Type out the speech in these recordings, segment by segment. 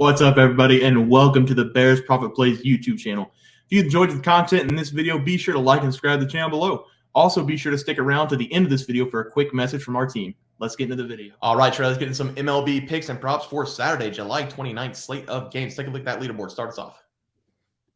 What's up, everybody, and welcome to the Bears Profit Plays YouTube channel. If you enjoyed the content in this video, be sure to like and subscribe to the channel below. Also, be sure to stick around to the end of this video for a quick message from our team. Let's get into the video. All right, Trey, let's get into some MLB picks and props for Saturday, July 29th slate of games. Take a look at that leaderboard. Start us off.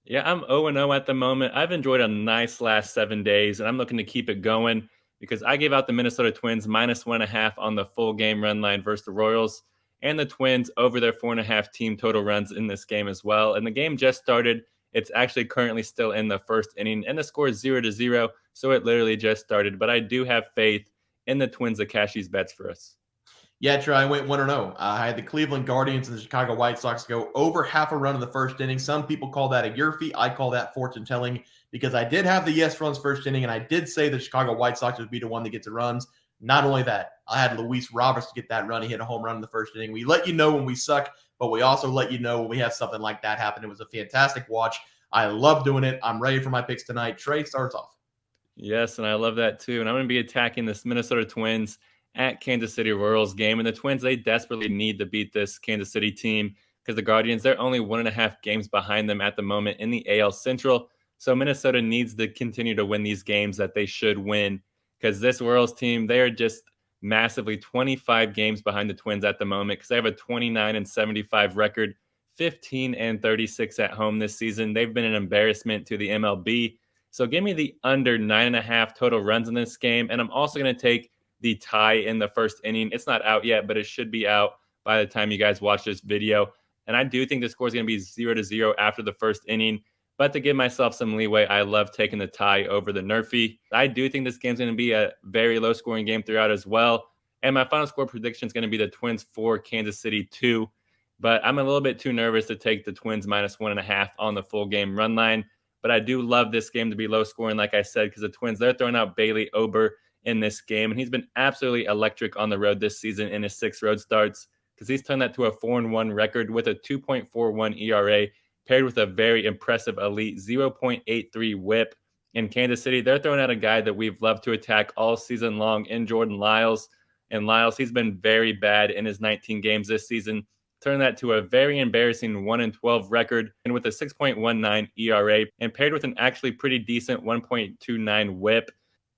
Yeah, I'm 0-0 at the moment. I've enjoyed a nice last 7 days, and I'm looking to keep it going because I gave out the Minnesota Twins -1.5 on the full game run line versus the Royals, and the Twins over their 4.5 team total runs in this game as well. And the game just started. It's actually currently still in the first inning, and the score is 0-0, so it literally just started. But I do have faith in the Twins to cash these bets for us. Yeah, Trey, I went 1-0. I had the Cleveland Guardians and the Chicago White Sox go over half a run in the first inning. Some people call that a Yerfie. I call that fortune telling because I did have the yes runs first inning, and I did say the Chicago White Sox would be the one that gets the runs. Not only that, I had Luis Roberts to get that run. He hit a home run in the first inning. We let you know when we suck, but we also let you know when we have something like that happen. It was a fantastic watch. I love doing it. I'm ready for my picks tonight. Trey, starts off. Yes, and I love that too. And I'm going to be attacking this Minnesota Twins at Kansas City Royals game. And the Twins, they desperately need to beat this Kansas City team because the Guardians, they're only 1.5 games behind them at the moment in the AL Central. So Minnesota needs to continue to win these games that they should win because this Royals team, they are just massively 25 games behind the Twins at the moment because they have a 29-75 record, 15-36 at home this season. They've been an embarrassment to the MLB. So give me the under 9.5 total runs in this game. And I'm also going to take the tie in the first inning. It's not out yet, but it should be out by the time you guys watch this video. And I do think the score is going to be 0-0 after the first inning. But to give myself some leeway, I love taking the tie over the Nerfy. I do think this game's going to be a very low-scoring game throughout as well. And my final score prediction is going to be the Twins 4, Kansas City 2. But I'm a little bit too nervous to take the Twins -1.5 on the full game run line. But I do love this game to be low-scoring, like I said, because the Twins, they're throwing out Bailey Ober in this game, and he's been absolutely electric on the road this season in his 6 road starts because he's turned that to a 4-1 record with a 2.41 ERA paired with a very impressive elite 0.83 whip. In Kansas City, they're throwing out a guy that we've loved to attack all season long in Jordan Lyles. And Lyles, he's been very bad in his 19 games this season, turning that to a very embarrassing 1-12 record and with a 6.19 ERA and paired with an actually pretty decent 1.29 whip.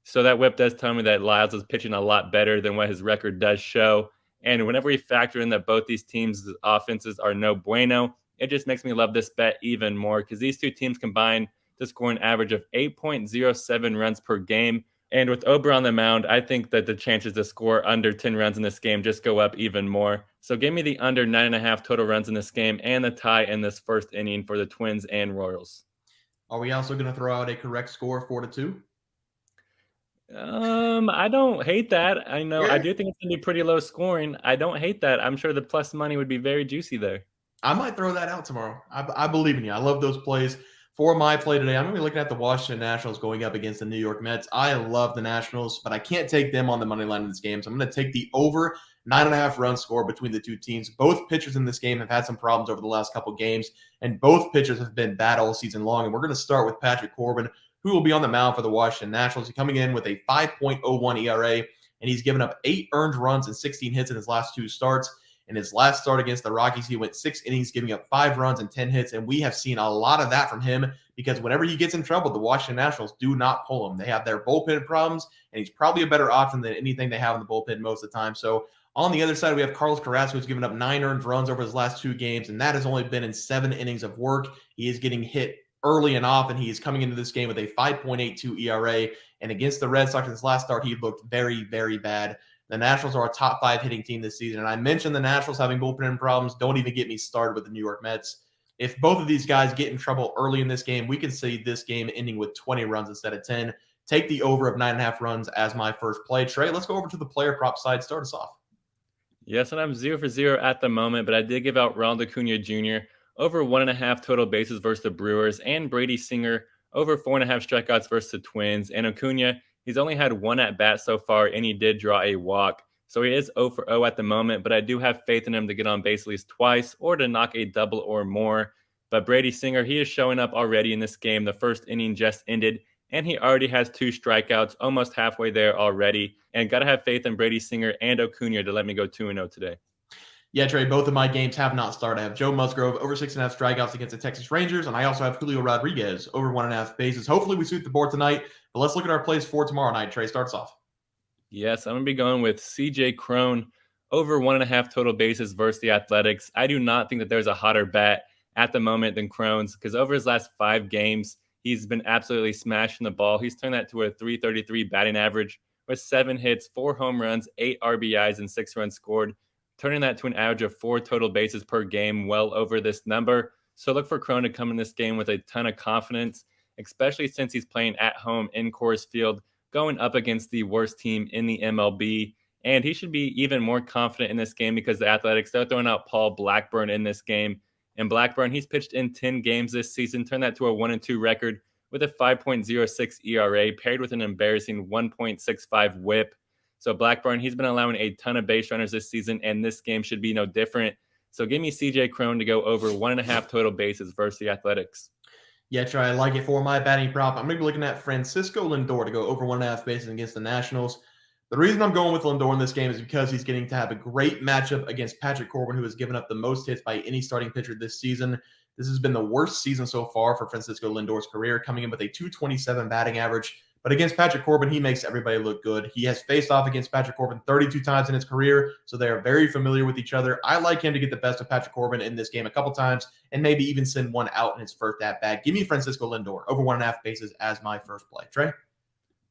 So that whip does tell me that Lyles is pitching a lot better than what his record does show. And whenever we factor in that both these teams' offenses are no bueno, it just makes me love this bet even more because these two teams combine to score an average of 8.07 runs per game. And with Ober on the mound, I think that the chances to score under 10 runs in this game just go up even more. So give me the under 9.5 total runs in this game and the tie in this first inning for the Twins and Royals. Are we also going to throw out a correct score, 4-2? I don't hate that. I know. Yeah. I do think it's going to be pretty low scoring. I don't hate that. I'm sure the plus money would be very juicy there. I might throw that out tomorrow. I believe in you. I love those plays. For my play today, I'm going to be looking at the Washington Nationals going up against the New York Mets. I love the Nationals, but I can't take them on the money line in this game. So I'm going to take the over 9.5 run score between the two teams. Both pitchers in this game have had some problems over the last couple games, and both pitchers have been bad all season long. And we're going to start with Patrick Corbin, who will be on the mound for the Washington Nationals. He's coming in with a 5.01 ERA, and he's given up 8 earned runs and 16 hits in his last 2 starts. In his last start against the Rockies, he went 6 innings, giving up 5 runs and 10 hits, and we have seen a lot of that from him because whenever he gets in trouble, the Washington Nationals do not pull him. They have their bullpen problems, and he's probably a better option than anything they have in the bullpen most of the time. So on the other side, we have Carlos Carrasco, who's given up 9 earned runs over his last 2 games, and that has only been in 7 innings of work. He is getting hit early and often. He is coming into this game with a 5.82 ERA, and against the Red Sox in his last start, he looked very, very bad. The Nationals are a top 5 hitting team this season, and I mentioned the Nationals having bullpen problems. Don't even get me started with the New York Mets. If both of these guys get in trouble early in this game, we can see this game ending with 20 runs instead of 10. Take the over of 9.5 runs as my first play. Trey, let's go over to the player prop side. Start us off. Yes, and I'm 0-for-0 at the moment, but I did give out Ronald Acuna Jr. over 1.5 total bases versus the Brewers, and Brady Singer over 4.5 strikeouts versus the Twins. And Acuna, he's only had 1 at-bat so far, and he did draw a walk. So he is 0-for-0 at the moment, but I do have faith in him to get on base at least twice or to knock a double or more. But Brady Singer, he is showing up already in this game. The first inning just ended, and he already has 2 strikeouts, almost halfway there already. And got to have faith in Brady Singer and Acuna to let me go 2-0 today. Yeah, Trey, both of my games have not started. I have Joe Musgrove over 6.5 strikeouts against the Texas Rangers, and I also have Julio Rodriguez over 1.5 bases. Hopefully we sweep the board tonight, but let's look at our plays for tomorrow night. Trey, starts off. Yes, I'm going to be going with CJ Cron over 1.5 total bases versus the Athletics. I do not think that there's a hotter bat at the moment than Cron's, because over his last 5 games, he's been absolutely smashing the ball. He's turned that to a .333 batting average with 7 hits, 4 home runs, 8 RBIs, and 6 runs scored, turning that to an average of 4 total bases per game, well over this number. So look for Cron to come in this game with a ton of confidence, especially since he's playing at home in Coors Field, going up against the worst team in the MLB. And he should be even more confident in this game because the Athletics, they're throwing out Paul Blackburn in this game. And Blackburn, he's pitched in 10 games this season, turned that to a 1-2 record with a 5.06 ERA, paired with an embarrassing 1.65 whip. So Blackburn, he's been allowing a ton of base runners this season, and this game should be no different. So give me CJ Cron to go over 1.5 total bases versus the Athletics. Yeah, Trey, I like it for my batting prop. I'm going to be looking at Francisco Lindor to go over 1.5 bases against the Nationals. The reason I'm going with Lindor in this game is because he's getting to have a great matchup against Patrick Corbin, who has given up the most hits by any starting pitcher this season. This has been the worst season so far for Francisco Lindor's career, coming in with a .227 batting average. But against Patrick Corbin, he makes everybody look good. He has faced off against Patrick Corbin 32 times in his career, so they are very familiar with each other. I like him to get the best of Patrick Corbin in this game a couple times and maybe even send one out in his first at-bat. Give me Francisco Lindor over 1.5 bases as my first play. Trey?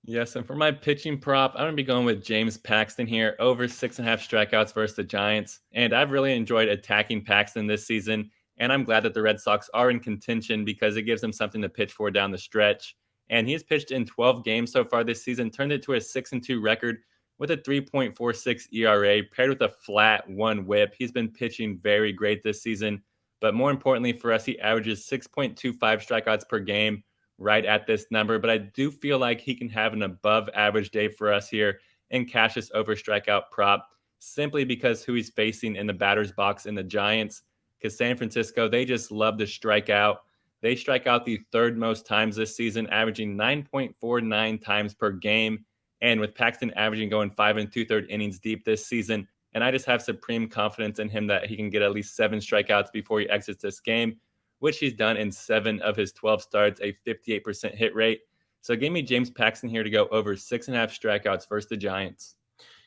Yes, and for my pitching prop, I'm going to be going with James Paxton here, over 6.5 strikeouts versus the Giants. And I've really enjoyed attacking Paxton this season, and I'm glad that the Red Sox are in contention because it gives them something to pitch for down the stretch. And he's pitched in 12 games so far this season, turned it to a 6-2 record with a 3.46 ERA, paired with a flat 1 whip. He's been pitching very great this season. But more importantly for us, he averages 6.25 strikeouts per game, right at this number. But I do feel like he can have an above average day for us here and cash this over strikeout prop, simply because who he's facing in the batter's box in the Giants. Because San Francisco, they just love to strike out. They strike out the 3rd most times this season, averaging 9.49 times per game. And with Paxton averaging going 5 2/3 innings deep this season, and I just have supreme confidence in him that he can get at least 7 strikeouts before he exits this game, which he's done in 7 of his 12 starts, a 58% hit rate. So give me James Paxton here to go over 6.5 strikeouts versus the Giants.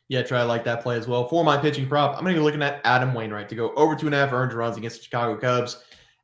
Yeah, Trey, I like that play as well. For my pitching prop, I'm going to be looking at Adam Wainwright to go over 2.5 earned runs against the Chicago Cubs.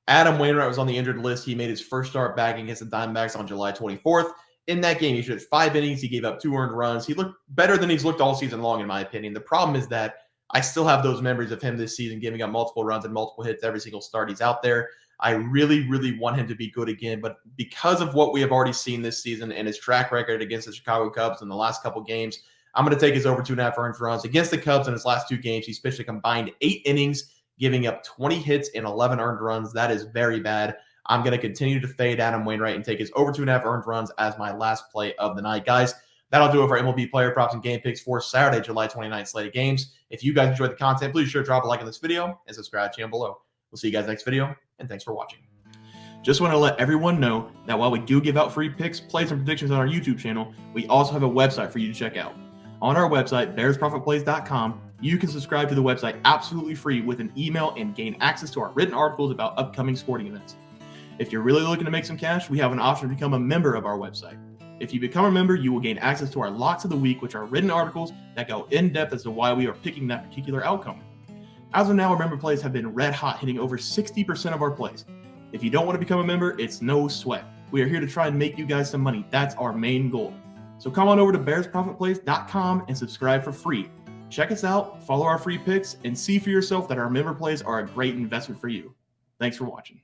Adam Wainwright was on the injured list. He made his first start back against the Diamondbacks on July 24th. In that game, he pitched 5 innings. He gave up 2 earned runs. He looked better than he's looked all season long, in my opinion. The problem is that I still have those memories of him this season giving up multiple runs and multiple hits every single start he's out there. I really, really want him to be good again. But because of what we have already seen this season and his track record against the Chicago Cubs in the last couple games, I'm going to take his over 2.5 earned runs. Against the Cubs in his last 2 games, he's pitched a combined 8 innings, giving up 20 hits and 11 earned runs. That is very bad. I'm going to continue to fade Adam Wainwright and take his over 2.5 earned runs as my last play of the night. Guys, that'll do it for MLB player props and game picks for Saturday, July 29th slate of games. If you guys enjoyed the content, please be sure to drop a like on this video and subscribe to the channel below. We'll see you guys next video, and thanks for watching. Just want to let everyone know that while we do give out free picks, plays, and predictions on our YouTube channel, we also have a website for you to check out. On our website, bearsprofitplays.com, you can subscribe to the website absolutely free with an email and gain access to our written articles about upcoming sporting events. If you're really looking to make some cash, we have an option to become a member of our website. If you become a member, you will gain access to our Locks of the Week, which are written articles that go in depth as to why we are picking that particular outcome. As of now, our member plays have been red hot, hitting over 60% of our plays. If you don't want to become a member, it's no sweat. We are here to try and make you guys some money. That's our main goal. So come on over to bearsprofitplays.com and subscribe for free. Check us out, follow our free picks, and see for yourself that our member plays are a great investment for you. Thanks for watching.